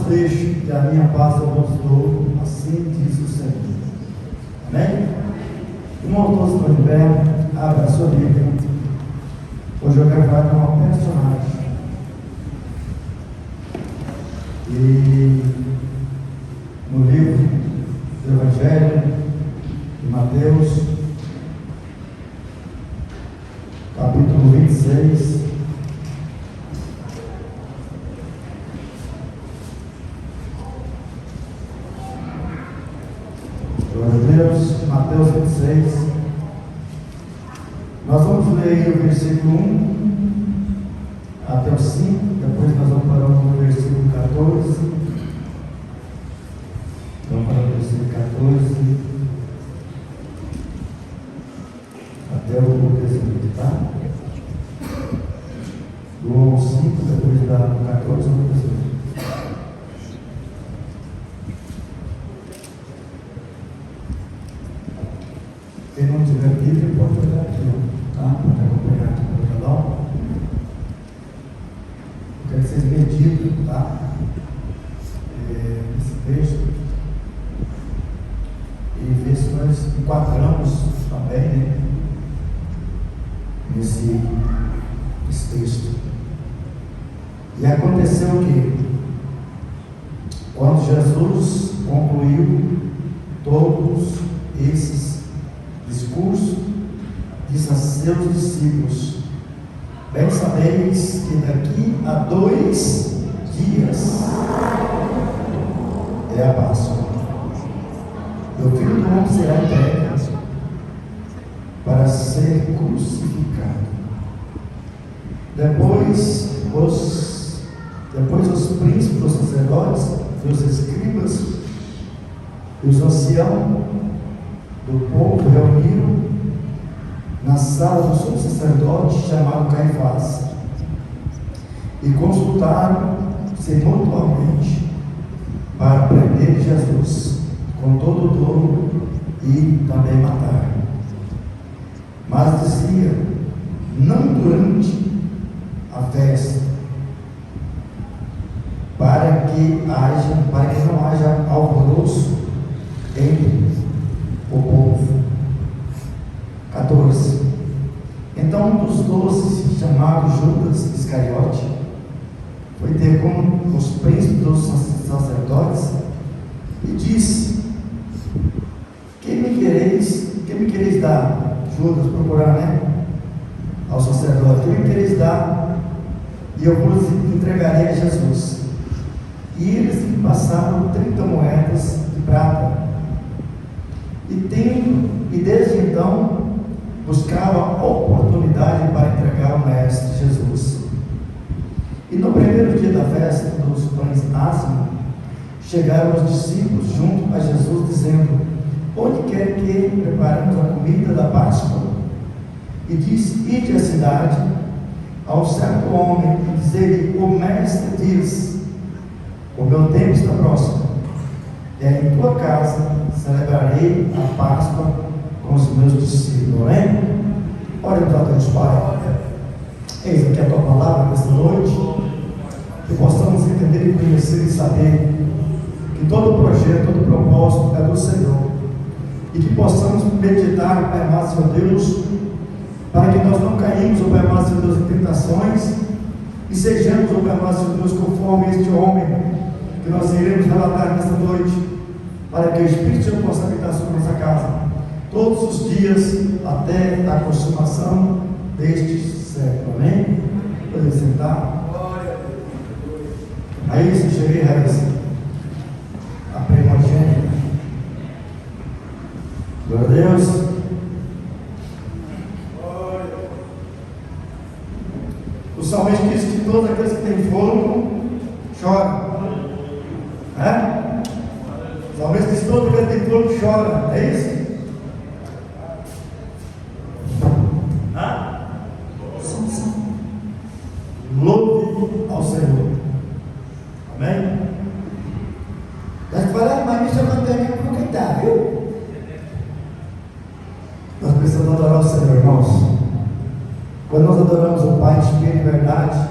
vos deixo e a minha paz eu vos dou, assim diz o Senhor. Amém? Irmão, todos estão de pé, abra a sua Bíblia. Hoje eu quero falar de uma personagem. E no livro do Evangelho de Mateus, capítulo 26, glória a Deus, Mateus 26, nós vamos ler aí o versículo 1 até o 5, depois nós vamos parar no versículo 14, vamos para o versículo 14 até o 18, tá? Do 1 ao 5, depois da 14 ao 18. Quem não tiver Bíblia pode olhar aqui, tá? Pode acompanhar aqui no canal. Eu quero que vocês meditem, tá? Esse texto e ver se nós enquadramos também, né? Nesse texto. E aconteceu que, quando Jesus concluiu todos esses discursos, disse a seus discípulos: bem sabeis que daqui a 2 dias é a Páscoa, e o Filho do Homem será entregue para ser crucificado. Depois os príncipes dos sacerdotes, os escribas e os anciãos do povo reuniram na sala do sumo sacerdote chamado Caifás e consultaram-se mutuamente para prender Jesus com todo o dolo e também matar. Mas dizia: não durante a festa, para que não haja alvoroço entre o povo. 14. Então um dos 12, chamado Judas Iscariote, foi ter com os príncipes dos sacerdotes e disse: que me quereis dar? Judas procurar, né? Ao sacerdote: que me quereis dar? E eu vos entregarei a Jesus. E eles lhe passaram 30 moedas de prata. E desde então buscava oportunidade para entregar o Mestre Jesus. E no primeiro dia da festa dos pães ázimos, chegaram os discípulos junto a Jesus, dizendo: onde quer que preparemos a comida da Páscoa? E disse: ide à cidade, ao certo homem, e dizer-lhe: o Mestre diz, o meu tempo está próximo, e em tua casa celebrarei a Páscoa com os meus discípulos. Amém? Olha para Deus, Pai, eis aqui a tua palavra nesta noite, que possamos entender e conhecer e saber que todo projeto, todo propósito é do Senhor, e que possamos meditar, Pai amado, Senhor Deus, para que nós não caímos, Pai amado, Senhor Deus, em tentações, e sejamos, Pai amado, Senhor Deus, conforme este homem que nós iremos relatar nesta noite, para que o Espírito de Deus possa habitar sobre nossa casa todos os dias até a consumação deste século. Amém? Podemos sentar. Aí se cheguei, Raíssa, a primogênita. Glória a Deus. O salmista diz que todos aqueles que têm fôlego choram. O salmista diz que todos aqueles que têm fôlego choram. É isso? Louve ao Senhor. Amém? Nós falamos, mas isso acontece porque está, viu? Nós precisamos adorar o Senhor, irmãos. Quando nós adoramos o Pai em espírito e verdade,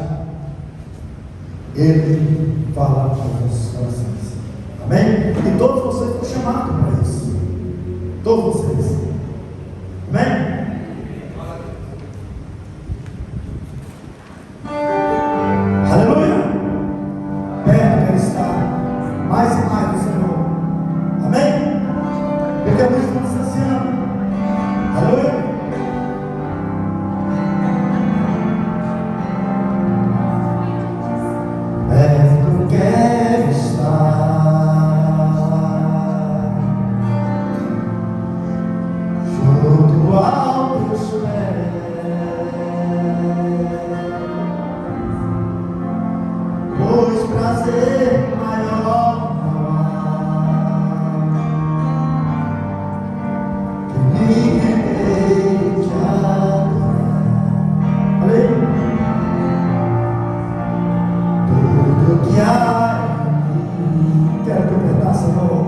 Ele falar aos nossos corações. Amém? E todos vocês foram chamados para isso. Todos vocês. Amém? Aleluia! Perto quer estar mais e mais do Senhor. Amém? Porque nós estamos saciando. Aleluia! Perto quer estar, junto ao teus pés, pois prazer maior não há que me render te adorar. Aleluia! Tudo que há em mim, quero completar, Senhor.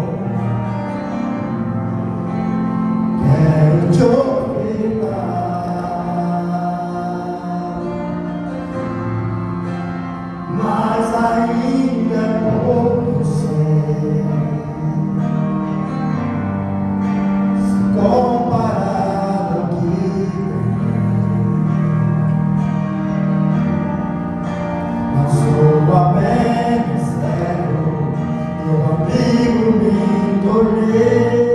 Quero te ofertar, mas ainda é pouco sei, se comparado ao que não sou apenas servo, teu amigo me tornei.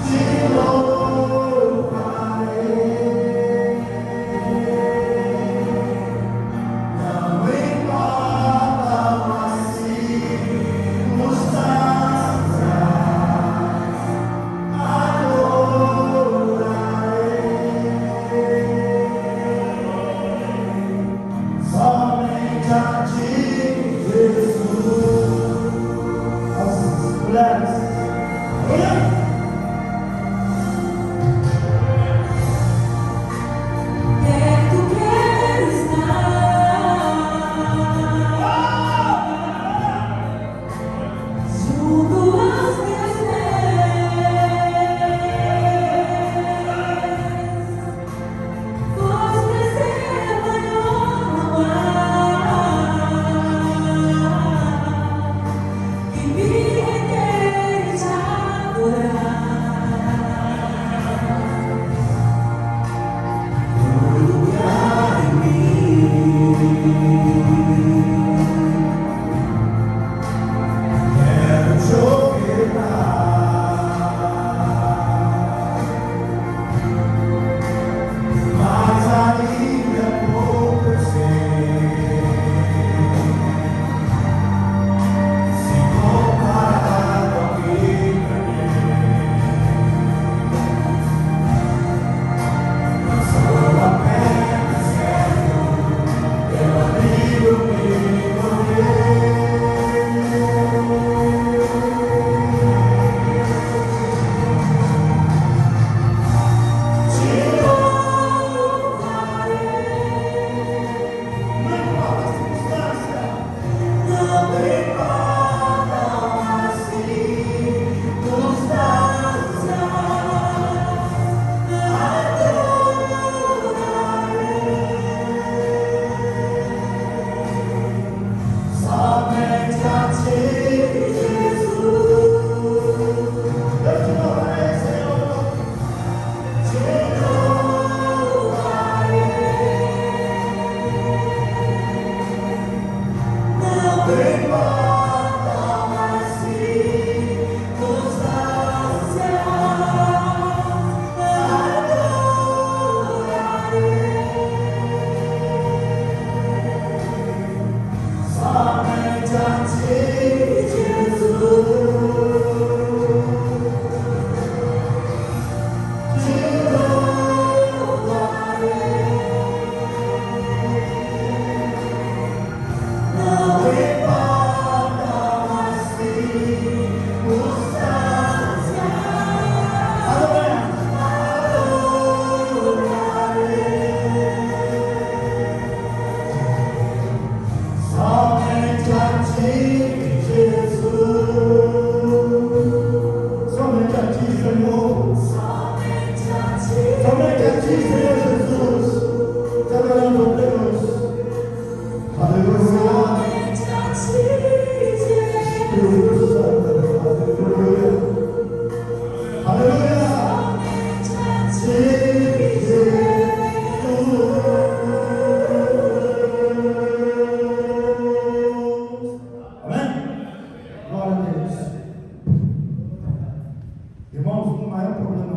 Te louvarei, não importa as circunstâncias, adorarei somente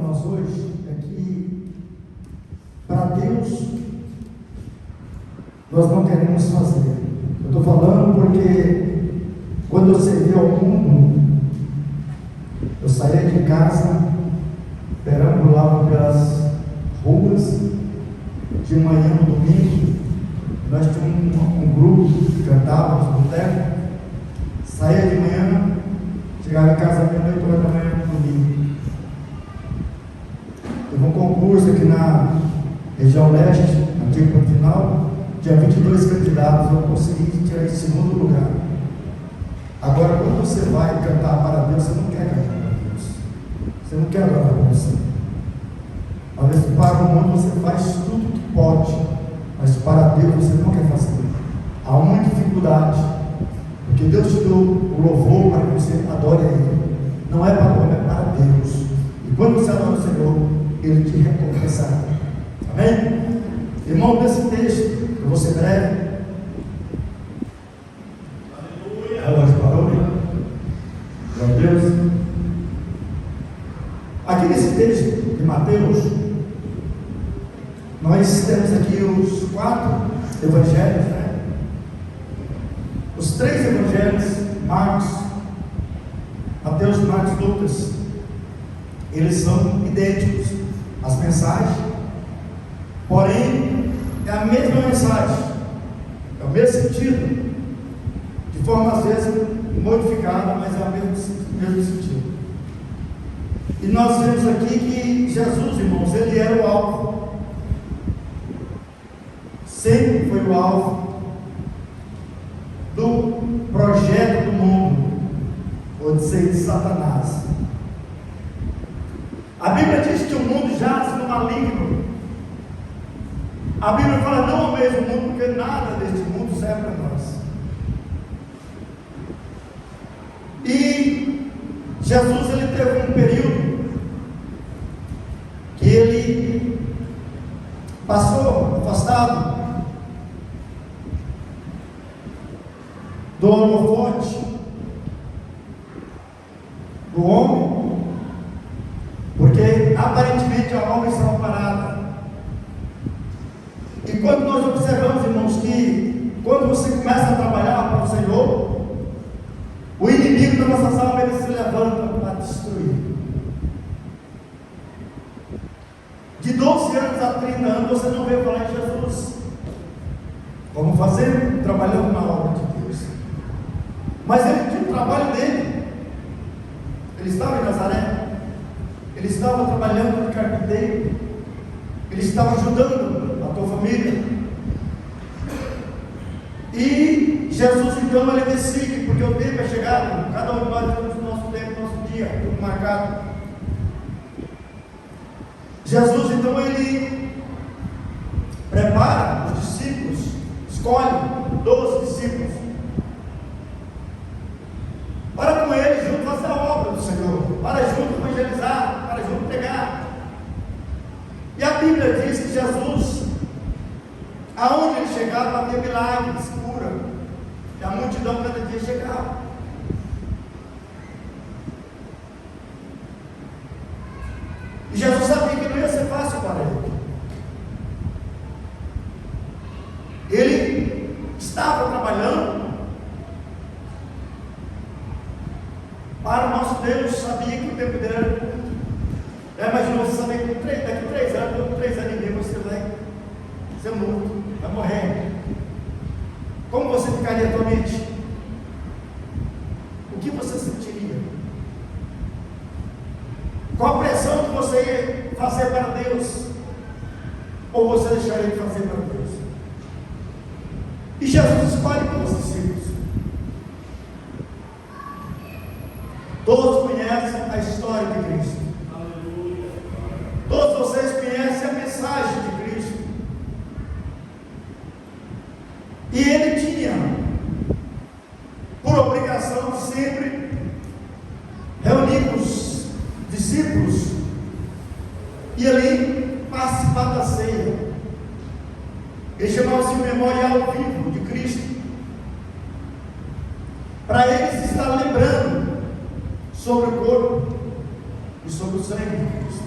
nós hoje é que, para Deus, nós não queremos fazer. Eu estou falando porque, quando eu servi ao mundo, eu saía de casa, perambulava pelas ruas, de manhã no domingo, nós tínhamos um grupo que cantava no boteco, saía de manhã, chegava em casa meia-noite, 8 horas da manhã no domingo. Teve um concurso aqui na região leste, aqui no final, tinha 22 candidatos, eu consegui tirar em segundo lugar. Agora, quando você vai cantar para Deus, você não quer cantar para Deus, você não quer adorar a Deus. Às vezes, para o mundo você faz tudo que pode, mas para Deus você não quer fazer. Há uma dificuldade, porque Deus te deu o louvor para que você adore a Ele. Não é para o homem, é para Deus. E quando você adora o Senhor, Ele te recompensará. Amém? Irmão, desse texto, eu vou ser breve. Aleluia. Parou? Glória a Deus. Aqui nesse texto de Mateus, nós temos aqui os 4 evangelhos, né? Os 3 evangelhos, Marcos, Mateus, Marcos e Lucas, eles são idênticos, as mensagens, porém, é a mesma mensagem, é o mesmo sentido, de forma às vezes modificada, mas é o mesmo sentido. E nós vemos aqui que Jesus, irmãos, ele era o alvo, sempre foi o alvo do projeto do mundo, ou de ser de Satanás. A Bíblia diz que o mundo jaz no maligno. A Bíblia fala: não ameis o mundo, porque nada deste mundo serve para nós. E Jesus, ele teve um período que ele passou afastado do holofote do homem, porque aparentemente a obra estava parada. E quando nós observamos, irmãos, que quando você começa a trabalhar para o Senhor, o inimigo das nossas almas, ele se levanta para destruir. De 12 anos a 30 anos, você não veio falar em Jesus. Vamos fazer, trabalhando na obra de Deus. Mas ele tinha o trabalho dele. Ele estava em Nazaré, ele estava trabalhando de carpinteiro, ele estava ajudando a tua família. E Jesus, então, ele decide, porque o tempo é chegado, cada um de nós temos o nosso tempo, o nosso dia, tudo marcado. Jesus, então, ele prepara os discípulos, escolhe 12 discípulos, para com ele junto fazer a obra do Senhor, para junto evangelizar, para junto pregar. E a Bíblia diz que Jesus, aonde ele chegava, havia milagres, cura, e a multidão cada dia chegava. E Jesus sabia que não ia ser fácil para ele. Ele estava trabalhando para o nosso Deus, sabia que o tempo dele era curto. Imagina você saber que daqui 3 anos, 3 anos e meio, você vai ser morto, vai morrer. Como você ficaria atualmente? O que você sentiria? Qual a pressão que você ia fazer para Deus? Ou você deixaria de fazer para Deus? E Jesus escolhe com os discípulos. Todos conhecem a história de Cristo. Aleluia. Todos vocês conhecem a mensagem de Cristo. E ele tinha por obrigação de sempre reunir os discípulos e ali participar da ceia. Ele chamava-se o memorial vivo de Cristo, para eles estar lembrando sobre o corpo e sobre o sangue de Cristo.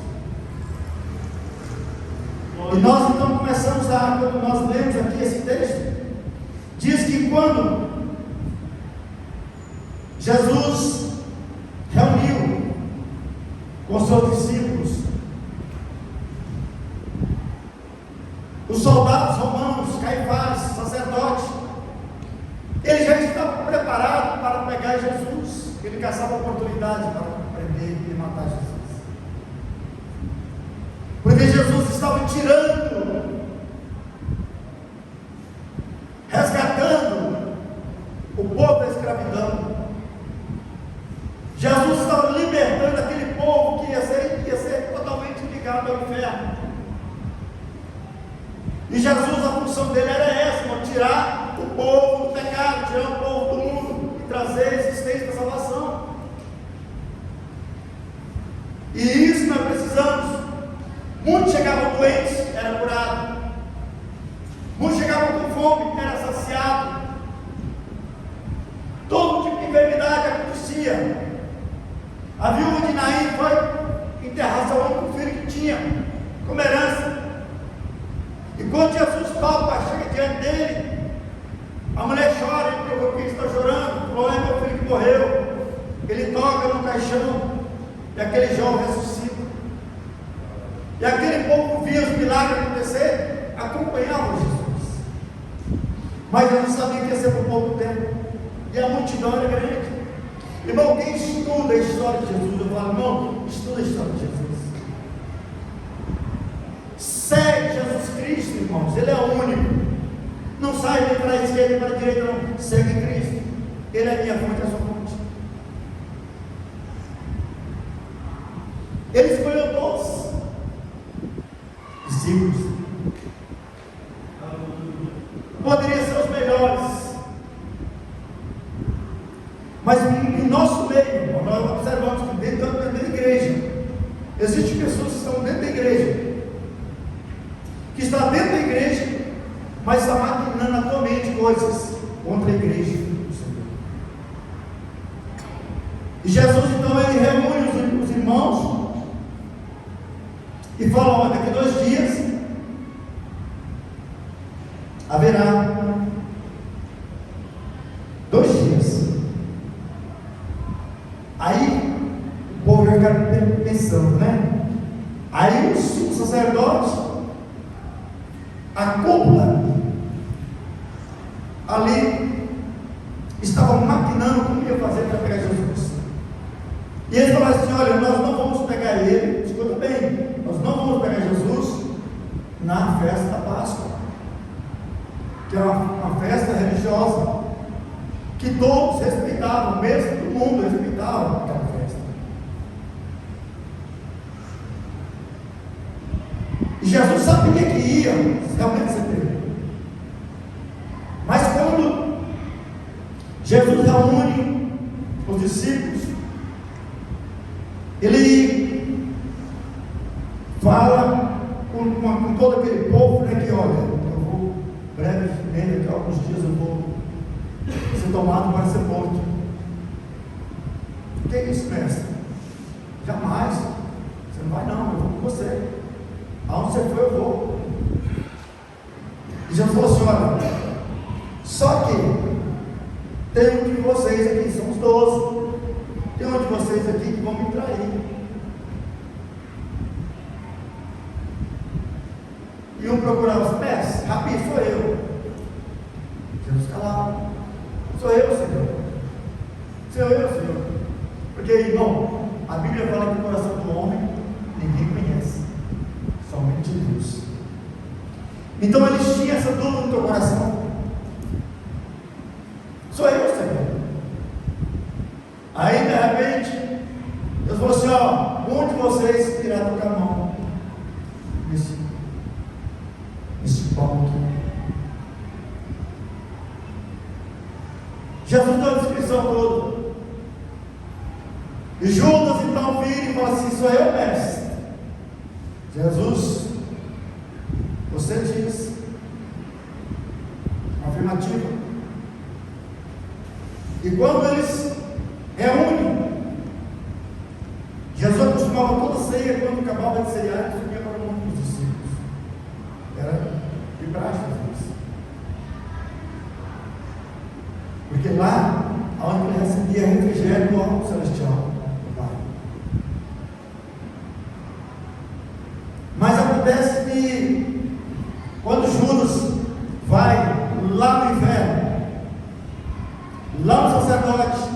E nós então começamos quando nós lemos aqui esse texto, diz que quando Jesus reuniu com seus discípulos, os soldados romanos, Caifás, sacerdote, ele já estava preparado para pegar Jesus. Ele caçava oportunidade para prender e matar Jesus, porque Jesus estava tirando, resgatando o povo da escravidão. Jesus estava libertando aquele povo que ia ser totalmente ligado ao inferno. E Jesus, a função dele era essa: tirar o povo do pecado, tirar o povo do mundo e trazer a existência da salvação. E isso nós precisamos. Muitos chegavam doentes, era curado. Muitos chegavam com fome, era saciado. Todo tipo de enfermidade acontecia. A viúva de Naim foi enterrar seu único filho que tinha como herança. E quando Jesus chega diante dele, a mulher chora, ele pergunta: por que está chorando? Falou: é meu filho que morreu. Ele toca no caixão e aquele jovem ressuscita. E aquele povo via os milagres acontecer, acompanhava Jesus. Mas eu não sabia que ia ser por pouco tempo. E a multidão era grande. Irmão, quem estuda a história de Jesus, eu falo: irmão, estuda a história de Jesus. Segue Jesus Cristo, irmãos, Ele é o único. Não sai nem para a esquerda nem para a direita, não. Segue Cristo. Ele é a minha fonte, é a sua fonte. Ele escolheu 12 discípulos. Poderiam ser os melhores. Mas em nosso meio, irmão, nós observamos que dentro da igreja existem pessoas que estão dentro da igreja, que está dentro da igreja, mas está maquinando atualmente coisas contra a igreja do Senhor. E Jesus então ele reúne os irmãos e fala: olha, daqui 2 dias haverá 2 dias. Aí o povo vai ficar pensando, né? Aí os sacerdotes, a cúpula ali, estavam maquinando como ia fazer para pegar Jesus. E eles falaram assim: olha, nós não vamos pegar ele, escuta bem, nós não vamos pegar Jesus na festa da Páscoa, que é uma festa religiosa, que todos respeitavam, mesmo todo mundo respeitava aquela festa. E Jesus sabia que ia realmente ser pego. Mas quando Jesus reúne os discípulos, ele fala com todo aquele povo, né, que olha, eu vou brevemente, daqui a alguns dias eu vou ser tomado para ser morto. O que é isso, mestre? Jamais. Você não vai, não, eu vou com você. Aonde você for, eu vou. E Jesus falou assim: olha, só que tem um de vocês aqui, são os 12. Tem um de vocês aqui que vão me trair. E um procurava os pés: Rabi, sou eu. Jesus calava: sou eu, Senhor. Sou eu, Senhor. Porque, irmão, a Bíblia fala que o coração do homem ninguém conhece, somente Deus. Então eles tinham essa dúvida no teu coração: sou eu, Senhor. Aí de repente Deus falou assim: ó, um de vocês irá tocar a mão nesse pão aqui. Jesus deu a descrição toda. E Judas então vira e fala assim: sou eu, mestre. Jesus, você diz. Afirmativa. E quando eles reúnem, Jesus acostumava toda ceia, quando acabava de ceiar, ele subia para o monte dos discípulos. e para Jesus. Porque lá, onde ele recebia refrigério do alto celestial, mas acontece que quando Judas vai lá no inferno, lá no sacerdote,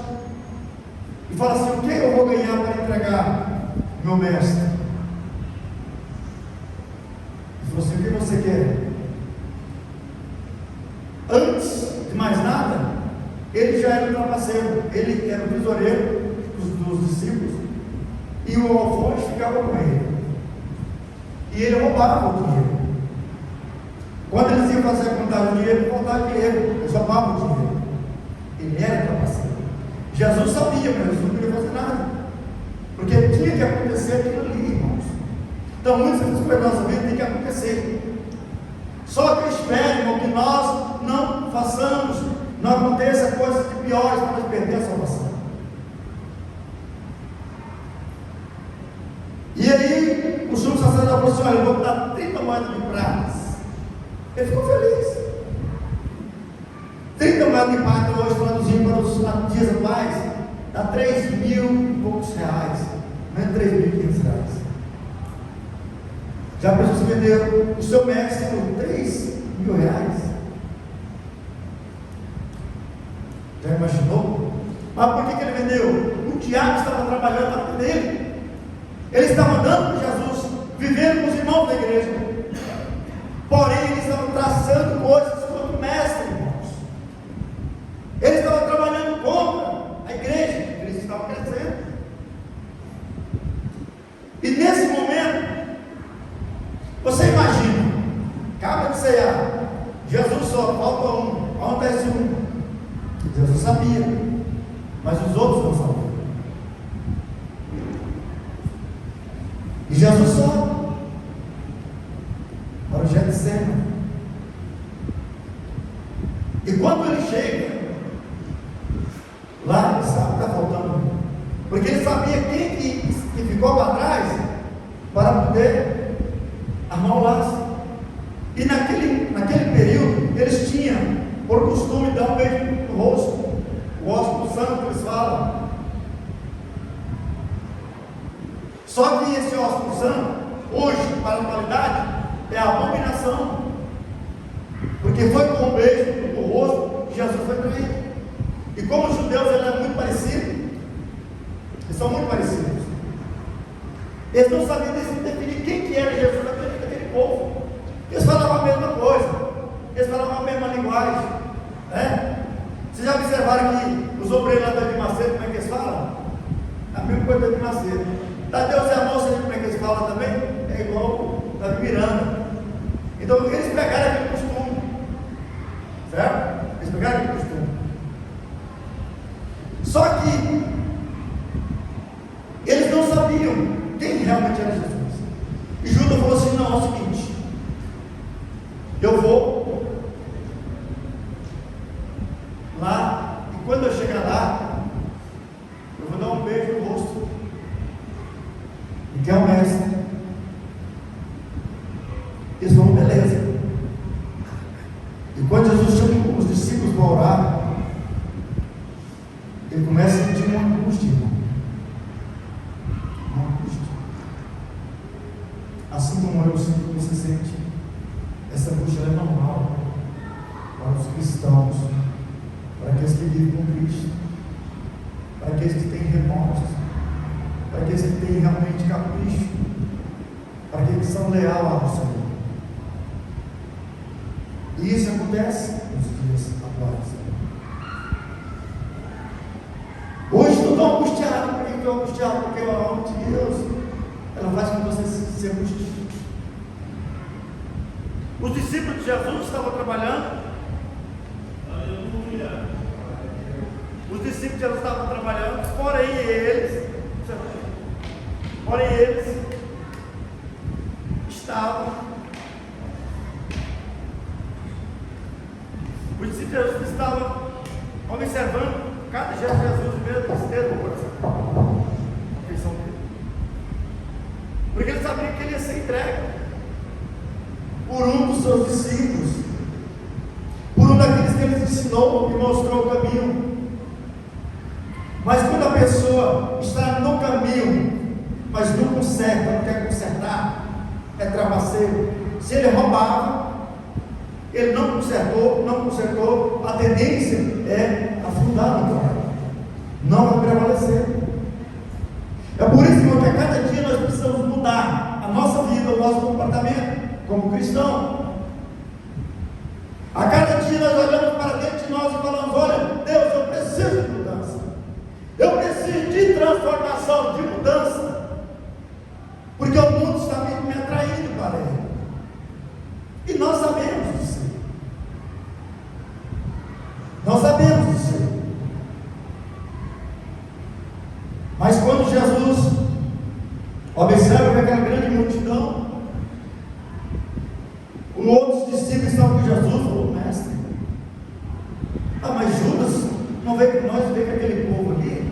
e fala assim: o que eu vou ganhar para entregar meu mestre? Ele falou assim: o que você quer? Antes de mais nada, ele já era um trapaceiro, ele era o tesoureiro dos discípulos, e o alforje ficava com ele, e ele roubava o dinheiro. Quando eles iam fazer a contagem do dinheiro, ele faltava dinheiro, ele só roubava o dinheiro. Ele era trapaceiro. Jesus sabia, mas Jesus não queria fazer nada, porque tinha que acontecer aquilo ali, irmãos. Então muitas coisas na nossa vida tem que acontecer. Só que eu espero, irmão, que nós não façamos, não aconteça coisas de piores para nós perder a salvação. E aí o sumo sacerdote falou assim: olha, eu vou dar 30 moedas de pratas. Ele ficou feliz. 30 moedas de prata hoje, traduzindo para os dias atuais, dá 3 mil e poucos reais, não é 3.500 reais. Já pensou se vendeu o seu mestre por 3 mil reais? Já imaginou? Mas por que ele vendeu? O diabo estava trabalhando na vida dele. Ele estava andando com Jesus, vivendo com os irmãos da igreja. Porém, ele estava traçando coisas contra o mestre, irmãos. Ele estava trabalhando contra a igreja estava crescendo. E nesse momento, você imagina, acaba de cear, Jesus só falta um, acontece um. Jesus sabia, mas os outros não sabiam. E Jesus sobe para o Getsemane. E quando ele chega lá, ele sabe que está faltando, porque ele sabia quem que ficou para trás para poder armar o laço. E naquele período eles tinham por costume dar um beijo no rosto, o ósculo santo que eles falam. Só que esse ósculo santo, hoje, para a atualidade, é a abominação, porque foi com um beijo no rosto que Jesus foi traído. E como os judeus ele é muito parecido, eles são muito parecidos, eles não sabiam definir quem que era Jesus daquele povo. Eles falavam a mesma coisa, eles falavam a mesma linguagem, né? Vocês já observaram que os obreiros lá da Davi Macedo, como é que eles falam? A mesma coisa da Davi Macedo. Tadeu Zé Moça, como é que eles falam também? É igual Davi Miranda. Então eles pegaram aquele costume, certo? Eles pegaram aquele costume. Só que eles não sabiam quem realmente era Jesus. E Judas falou assim: não, é o seguinte, eu vou lá, e quando eu chegar lá, eu vou dar um beijo no rosto, e que é o mestre. Eles vão, beleza. E quando Jesus chama os discípulos para orar, ele começa a sentir uma angústia, irmão. Uma angústia. Assim como eu sinto que você sente, essa angústia é normal para os cristãos, para aqueles que vivem com Cristo, para aqueles que têm remorso, para aqueles que têm realmente capricho, para aqueles que são leais ao Senhor. E isso acontece nos dias atuais. Hoje eu estou angustiado. Por que eu estou angustiado? Porque a palavra de Deus, ela faz com que você se angustie. Os discípulos de Jesus estavam trabalhando. Os discípulos de Jesus estavam trabalhando, porém eles estavam. Os discípulos de Jesus estavam observando cada gesto de Jesus, mesmo tristeza no coração. Porque eles sabiam que ele ia ser entregue. por um dos seus discípulos, por um daqueles que ele ensinou e mostrou o caminho. Mas quando a pessoa está no caminho, mas não conserta, não quer consertar, é trapaceiro. Se ele roubava, ele não consertou, a tendência é afundar no cara, não vai prevalecer. É por isso que a cada dia nós precisamos mudar a nossa vida, o nosso comportamento como cristão. A cada dia nós olhamos para dentro de nós e falamos: olha, Deus, eu preciso de mudança, eu preciso de transformação, de mudança, porque o mundo está me atraindo para ele, e nós sabemos disso. Nós sabemos disso. Mas quando Jesus observa que aquela grande multidão, os outros discípulos estavam com Jesus, falou: mestre, mas Judas não veio com nós, veio com aquele povo ali.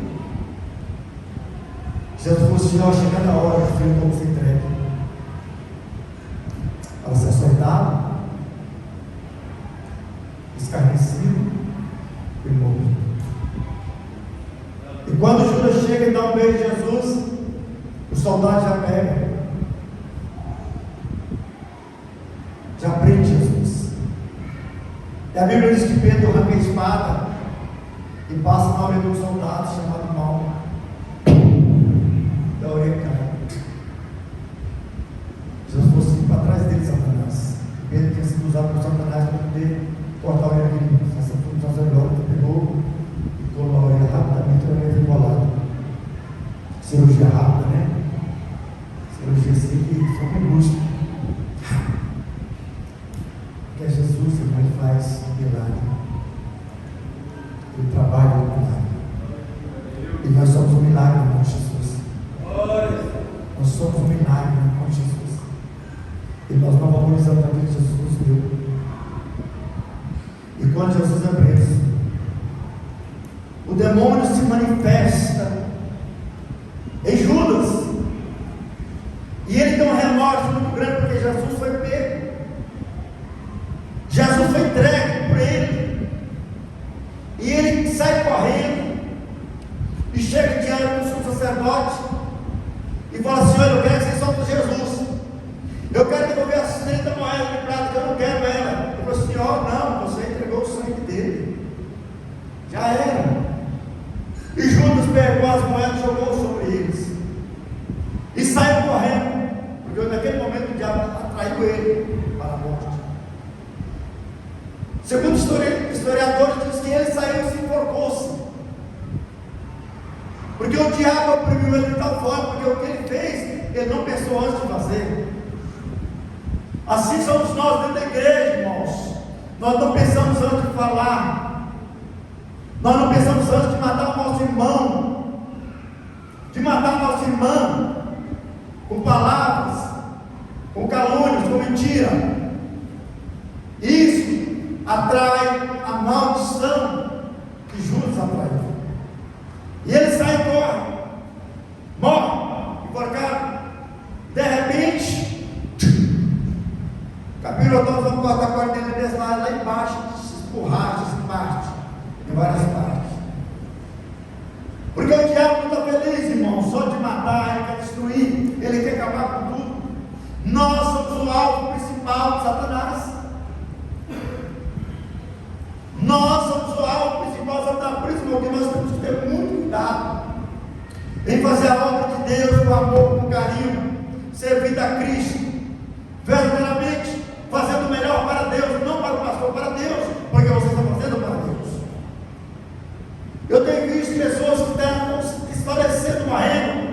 Jesus falou assim: ó, chegada a hora que o filho do homem se entregue, ela se açoitado, escarnecido e morto. E quando Judas chega e dá um beijo em Jesus, os soldados já pegam, já prende Jesus. E a Bíblia diz que Pedro arranca a espada e passa na orelha de um soldado chamado Malco, da orelha cai. Jesus falou assim: para trás dele, Satanás. Pedro tinha sido usado por Satanás para poder cortar a orelha dele. Essa função pegou e colou a orelha rapidamente, a orelha ficou lá. Cirurgia rápida, né? Cirurgia assim que só com busca. Porque é Jesus, irmão, ele faz milagre. Ele trabalha no milagre. E nós somos um milagre, irmão, Jesus. Nós somos um milagre, irmão, Jesus. E nós não valorizamos aquilo que Jesus nos deu. E quando Jesus é preso, o demônio se manifesta em Judas, e ele tem um remorso muito grande, porque Jesus foi pego, Jesus foi entregue por ele, e ele sai correndo e chega diante do sumo sacerdote e fala assim: olha, eu quero que vocês soltem Jesus, eu quero devolver as 30 moedas de prata, que eu não quero ela. Ele falou assim: ó, não, você entregou o sangue dele, já era. E Judas pegou as moedas e jogou sobre eles, e saiu correndo, porque naquele momento o diabo atraiu ele para a morte. Segundo historiadores, diz que ele saiu e se enforcou-se, porque o diabo oprimiu ele de tal forma, porque o que ele fez, ele não pensou antes de fazer. Assim somos nós dentro da igreja, irmãos. Nós não pensamos antes de falar, nós não pensamos antes de matar o nosso irmão, de matar a nossa irmã, com palavras, com calúnias, com mentira. Isso atrai a maldição que Judas atraiu. E ele sai e corre, morre, enforcado. De repente, capirotou, vamos cortar a corda dele desse lado, lá embaixo, se espurrar, se parte, em várias partes. Porque o diabo não está feliz, irmão, só de matar, ele quer destruir, ele quer acabar com tudo. Nós somos o alvo principal de Satanás. Nós somos o alvo principal de Satanás. Por isso, meu Deus, nós temos que ter muito cuidado em fazer a obra de Deus com amor, com carinho, servindo a Cristo, verdadeiramente fazendo o melhor para Deus, não para o pastor, para Deus, porque você está fazendo para Deus. Eu tenho visto pessoas que estão desfalecendo, morrendo.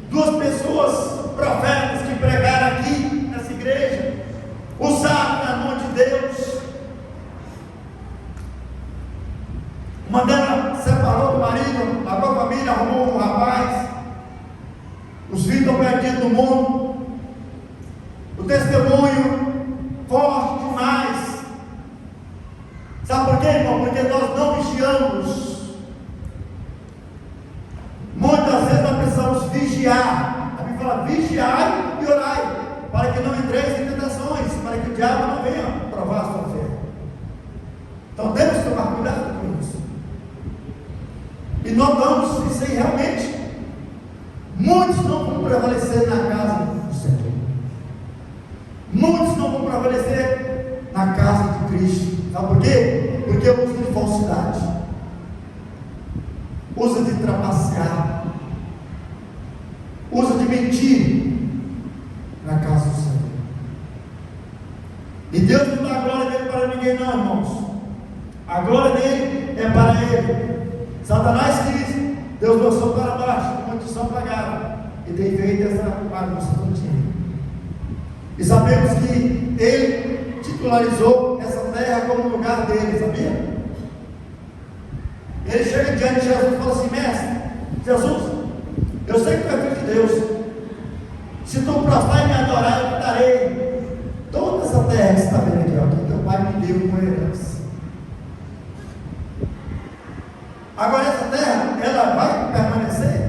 Duas pessoas profetas que pregaram aqui nessa igreja, usaram na mão de Deus. Uma delas separou do marido, largou a família, arrumou um rapaz. Os filhos estão perdidos no mundo. Muitos não vão prevalecer na casa do Senhor. Muitos não vão prevalecer na casa de Cristo. Sabe por quê? Porque usa de falsidade, usa de trapacear, usa de mentir na casa do Senhor. E Deus não dá a glória dele para ninguém, não, irmãos. A glória dele é para ele. Satanás quis, Deus lançou para baixo, condição pagada, e tem feito essa bagunça contínua. E sabemos que ele titularizou essa terra como lugar dele, sabia? Ele chega diante de Jesus e fala assim: mestre, Jesus, eu sei que tu é filho de Deus. Se tu prostrar e me adorar, eu te darei toda essa terra que você está vendo aqui, ó, que teu pai me deu com herança. Agora essa terra, ela vai permanecer?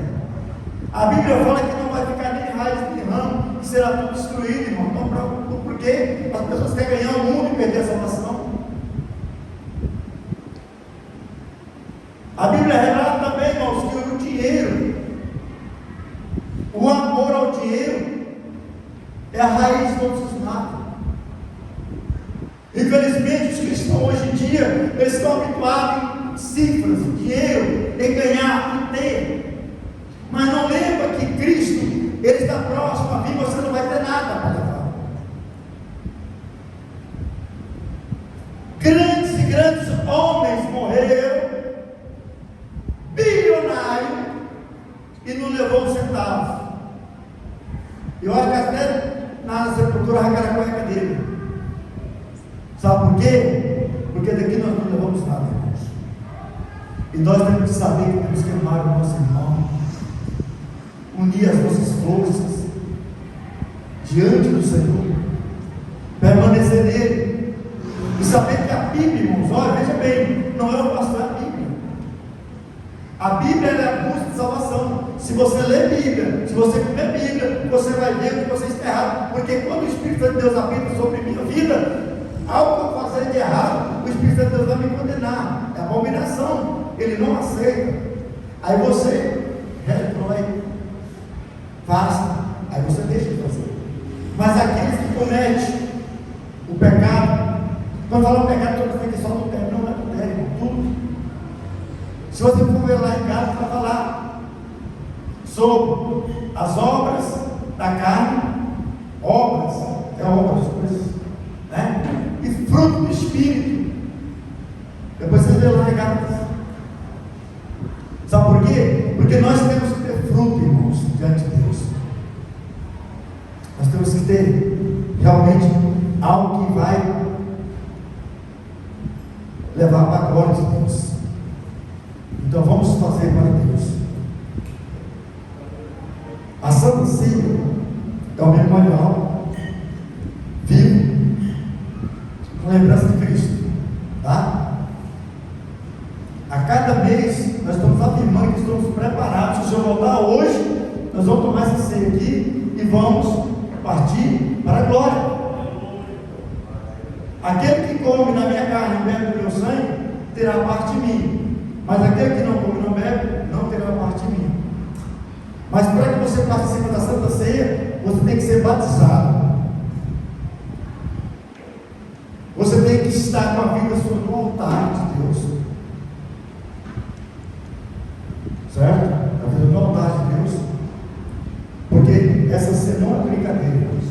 A Bíblia fala que não vai ficar nem raiz nem ramo, que será tudo destruído, irmão. Então, por quê? As pessoas querem ganhar o mundo e perder a salvação. A Bíblia revela também, irmãos, que o dinheiro, o amor ao dinheiro, é a raiz de todos os males. Infelizmente, os cristãos hoje em dia, eles estão habituados em cifras, em dinheiro, em ganhar, em ter. Mas não lembra que Cristo, Ele está próximo a mim, você não vai ter nada para levar. Grandes e grandes homens morreram, bilionário, e não levou um centavo. E olha que até na sepultura arrancaram a cueca dele. Sabe por quê? Porque daqui nós não levamos nada, irmãos. E nós temos que saber que temos que amar o nosso irmão, unir as nossas forças diante do Senhor, permanecer nele, e saber que a Bíblia, irmãos, olha, veja bem, não é o pastor, é a Bíblia. A Bíblia é a busca de salvação. Se você ler Bíblia, se você comer Bíblia, você vai ver que você está errado. Porque quando o Espírito Santo de Deus habita sobre minha vida, algo que eu fazer de errado, o Espírito Santo de Deus vai me condenar. É abominação. Ele não aceita. Aí você retrói, faz, aí você deixa de fazer. Mas aqueles que cometem o pecado, quando falam pecado, todo mundo fica só no pé, não é no pé, irmão, tudo. Se você for ver lá em casa, vai falar sobre as obras da carne, obras, coisas, né? E fruto do Espírito. Depois você vê lá em casa. Sabe por quê? Porque nós temos que ter fruto, irmãos, diante de Deus. Nós temos que ter realmente algo que vai levar para a glória de Deus. Então vamos fazer para Deus. A Santa Ceia é o memorial vivo, com lembrança de Cristo, tá? A cada mês nós estamos afirmando que estamos preparados. Se o Senhor voltar hoje, nós vamos tomar essa ceia aqui e vamos partir para a glória. Aquele que come na minha carne e bebe do meu sangue terá parte em mim. Mas aquele que não come e não bebe, não terá parte em mim. Mas para que você participe da Santa Ceia, você tem que ser batizado. Você tem que estar com a vida sobre o altar de Deus. Certo? A vida no altar de Deus. Porque essa ceia não é brincadeira, Deus.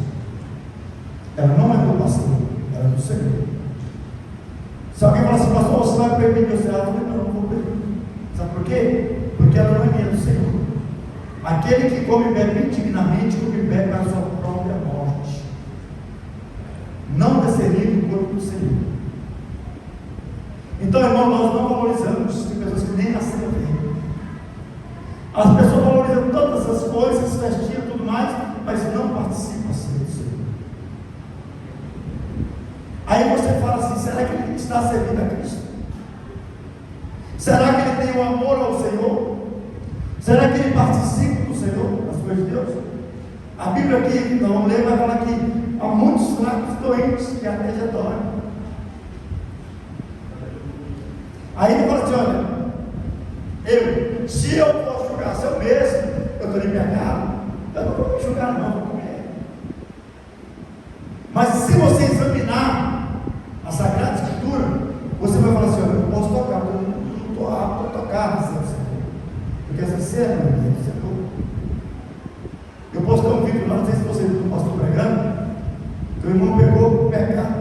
Ela não é do pastor, ela é do Senhor. Se alguém falar assim, pastor, você vai beber meu céu? Eu falei, não vou beber. Sabe por quê? Porque ela não é minha, do Senhor. Aquele que come e bebe indignamente, come e bebe para a sua própria morte. Não desceria do corpo do Senhor. Então, irmão, nós não valorizamos pessoas que nem nasceram bem. As pessoas valorizam todas essas coisas, festinhas e tudo mais, mas não participam assim do Senhor. Aí você fala assim, será que ele está servindo a Cristo? Será que ele tem um amor ao Senhor? Será que ele participa do Senhor, das coisas de Deus? A Bíblia aqui, não vamos ler, vai falar que há muitos fracos doentes que até já adoram. Aí ele fala assim, olha, se eu for julgar se eu mesmo, eu estou em pecado. vou julgar não, vou comer. Mas se você examinar a Sagrada Escritura, você vai falar assim: olha, eu posso tocar, eu não estou apto a tocar na Senhor. Porque essa cena é minha, você é louco. Eu posso ter um vídeo lá, não sei se você viu o pastor pregando, que o irmão pegou o pecado,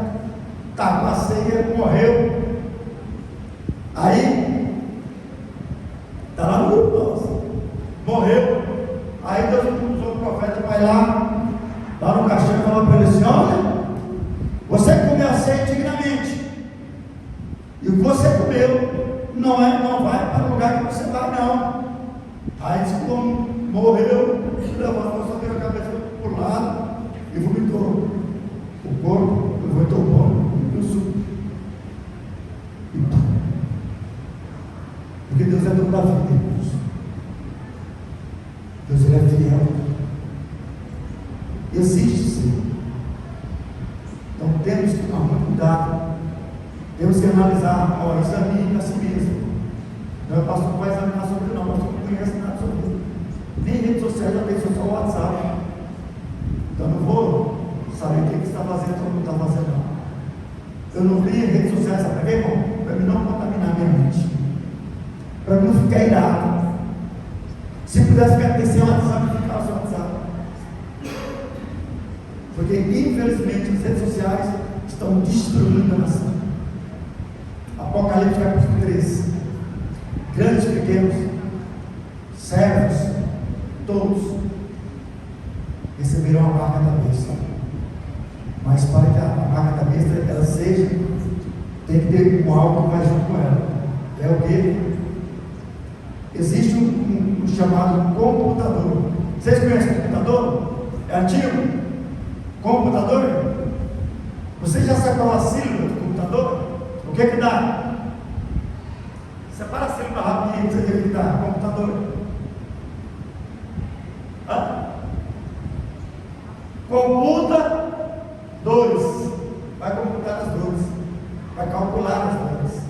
tá com a ceia, morreu. Aí, está lá no grupo nosso, morreu. Aí Deus usou o profeta, vai lá no caixão e falou para ele assim: olha, você comeu a ceia dignamente, e o que você comeu não vai para o lugar que você vai, não. Aí disse que morreu, levantou só a cabeça para o lado e vomitou o corpo, vomitou o pão e o suco. Porque Deus é dono da vida, irmãos. Deus, Ele é fiel. Existe sim. Então temos que tomar muito cuidado. Temos que analisar, examine a si mesmo. Não é o pastor que vai examinar sobre não, o pastor não conhece nada sobre isso. Nem redes sociais, já pensou só o WhatsApp. Então não vou saber o que está fazendo ou não está fazendo, não. Eu não vi redes sociais, sabe para quê, irmão? Para mim não contaminar minha mente, para mim não ficar irado. Se pudesse ficar sem WhatsApp, ficava sem WhatsApp. Porque infelizmente as redes sociais estão destruindo a nação. Apocalipse capítulo 13. Grandes, pequenos, servos, todos receberão a marca da besta. Mas para que a marca da besta ela seja, tem que ter algo que vai junto com ela. É o que? Existe um chamado computador. Vocês conhecem o computador? É antigo? Computador? Você já sacou a sílaba do computador? O que dá? Separa a sílaba rapidinho, você tem que dar. Computador. Computa dores. Vai computar as dores. Vai calcular as dores.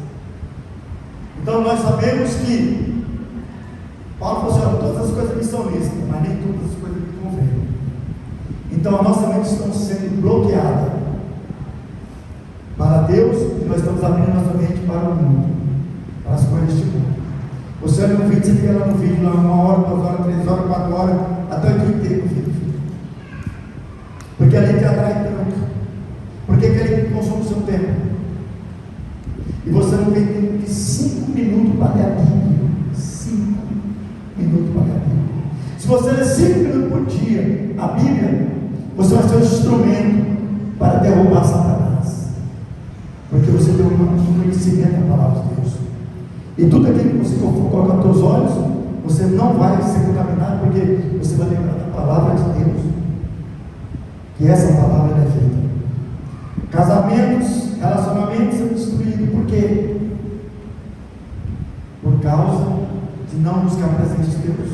Então nós sabemos que Paulo falou assim: todas as coisas me são lícitas, mas nem todas as coisas me convêm. Então a nossa mente está sendo bloqueada para Deus e nós estamos abrindo nossa mente para o mundo, para as coisas deste mundo. Você olha no vídeo, você fica lá no vídeo, lá 1 hora, 2 horas, 3 horas, 4 horas, até o dia inteiro no vídeo. Porque ali te atrai tanto. Porque ele consome o seu tempo. E você não tem tempo de 5 minutos para ler a Bíblia. 5 minutos para ler a Bíblia. Se você ler 5 minutos por dia a Bíblia, você vai ser um instrumento para derrubar Satanás. Porque você tem um conhecimento da palavra de Deus. E tudo aquilo que você coloca nos seus olhos, você não vai ser contaminado, porque você vai lembrar da palavra de Deus. Que essa palavra é feita. Casamentos, relacionamentos são destruídos. Por quê? Por causa de não buscar a presença de Deus.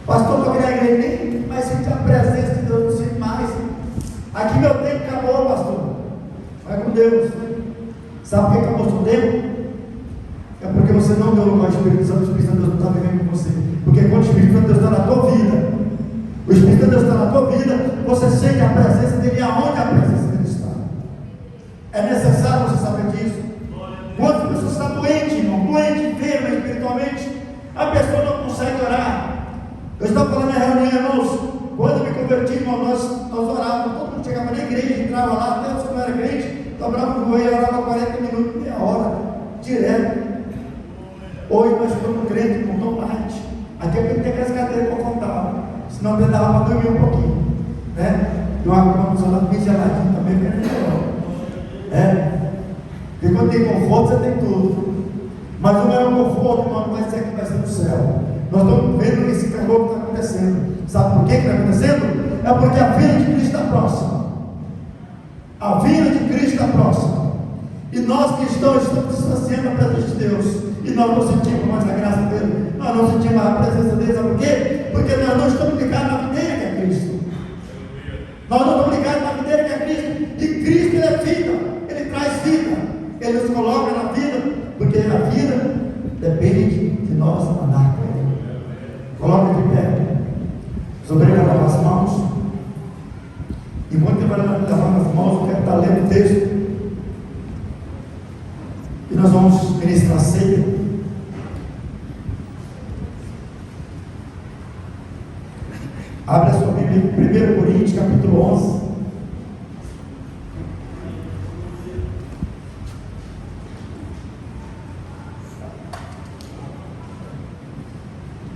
Pastor, eu queria a igreja, nem mais sentir a presença de Deus, não sei mais. Aqui meu tempo acabou, pastor. Vai com Deus. Sabe por que acabou o seu tempo? É porque você não deu lugar ao Espírito Santo. O Espírito Santo de Deus não está vivendo com você. Porque quando o Espírito Santo de Deus está na tua vida, o Espírito de Deus está na tua vida, você sente a presença dele aonde a presença dele está. É necessário você saber disso. Quantas pessoas estão doentes, irmão, doente, enferma espiritualmente, a pessoa não consegue orar. Eu estava falando na reunião, irmãos, quando eu me converti, irmão, nós orávamos, todo mundo chegava na igreja, entrava lá, até os que não eram crente, dobrava o joelho, orava 40 minutos, meia hora, direto. Hoje nós estamos crentes, não estamos light. Aqui eu tenho que ter aquelas cadeiras confortáveis, senão eu dava para dormir um pouquinho, né? E uma condição bem geladinha também, bem melhor. Porque quando tem conforto, você tem tudo. Mas o maior conforto, irmão, não vai ser aqui, vai ser no céu. Nós estamos vendo esse calor que está acontecendo. Sabe por que está acontecendo? É porque a vinda de Cristo está próxima. A vinda de Cristo está próxima. E nós cristãos estamos distanciando a presença de Deus. E nós não sentimos mais a graça dele. Nós não sentimos mais a presença dele. Sabe por quê? Porque nós não estamos ligados na videira que é Cristo. Nós não estamos ligados na videira que é Cristo. E Cristo, ele é vida. Ele traz vida. Ele nos coloca na vida. Porque a vida depende de nós andar com ele. Coloca de pé. as mãos. Enquanto ele vai lavando as mãos, eu quero estar lendo o texto. E nós vamos ministrar a ceia. Abra a sua Bíblia em 1 Coríntios, capítulo 11.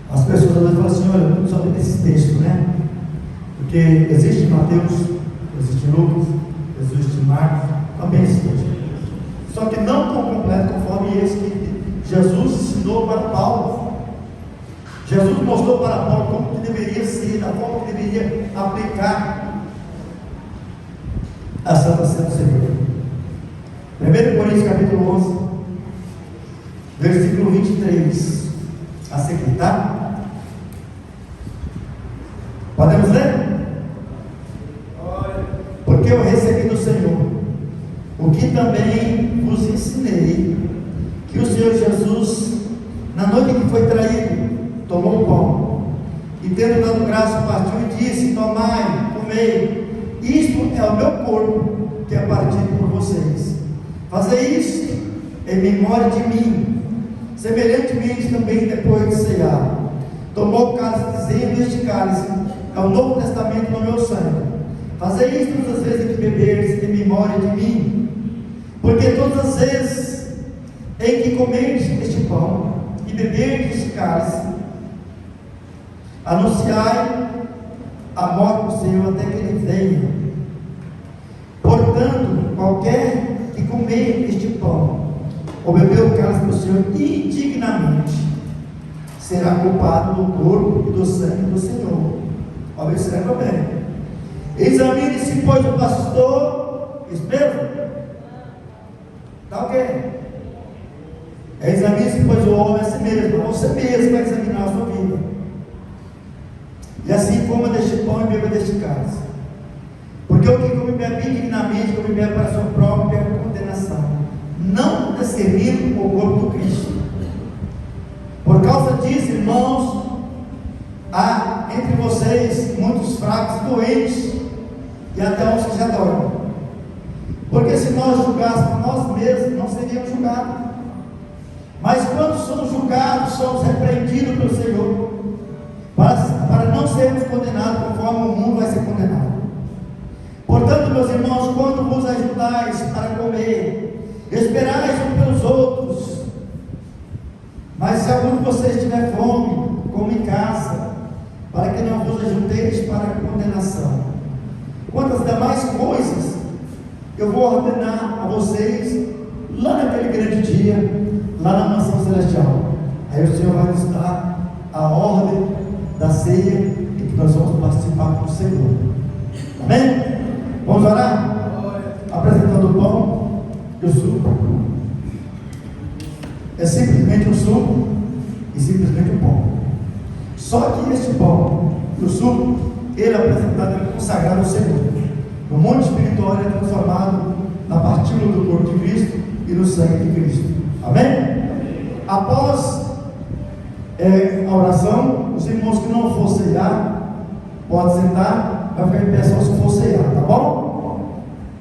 As pessoas às vezes falam assim: olha, eu não só ler esse texto, né? Porque existe Mateus, existe Lucas, existe Marcos, também esse texto. Só que não tão completo conforme esse que Jesus ensinou para Paulo. Jesus mostrou para Paulo como que deveria ser, da forma que deveria aplicar a Santa Ceia do Senhor. 1 Coríntios capítulo 11, versículo 23 a seguir, tá? Podemos ler? Porque eu recebi do Senhor o que também vos ensinei, que o Senhor Jesus, na noite que foi traído, tomou o pão, e tendo dado graça, partiu e disse: tomai, comei, isto é o meu corpo, que é partido por vocês. Fazei isto em memória de mim. Semelhantemente também, depois de cear, tomou o cálice, dizendo: este cálice é o Novo Testamento no meu sangue. Fazei isto todas as vezes em que beberdes, em memória de mim. Porque todas as vezes em que comerdes este pão e beberdes este cálice, anunciai a morte do Senhor até que Ele venha. Portanto, qualquer que comer este pão ou beber o cálice do Senhor indignamente, será culpado do corpo e do sangue do Senhor. Observa bem. Examine-se, pois, o pastor. Isso mesmo? Está ok? Examine-se, pois, o homem a si mesmo. Você mesmo vai examinar a sua vida. E assim coma deste pão e beba deste cálice. Porque o que come e bebe indignamente, come e bebe para a sua própria condenação, não discernindo o corpo do Cristo. Por causa disso, irmãos, há entre vocês muitos fracos e doentes, e até uns que já dormem. Porque se nós julgássemos nós mesmos, não seríamos julgados. Mas quando somos julgados, somos repreendidos pelo Senhor, para não sermos condenados conforme o mundo vai ser condenado. Portanto, meus irmãos, quando vos ajudais para comer, esperais uns pelos outros. Mas se algum de vocês tiver fome, come em casa, para que não vos ajunteis para a condenação. Quantas demais coisas eu vou ordenar a vocês lá naquele grande dia, lá na mansão celestial. Aí o Senhor vai nos dar a ordem da ceia e que nós vamos participar com o Senhor. Amém? Vamos orar? Apresentando o pão e o suco. É simplesmente o suco e simplesmente o pão. Só que este pão e o suco, ele é apresentado e consagrado ao Senhor. No mundo espiritual ele é transformado na partícula do corpo de Cristo e no sangue de Cristo. Amém? Após a oração, os irmãos que não for ceiar, pode sentar, vai ficar em pé só se for ceiar, tá bom?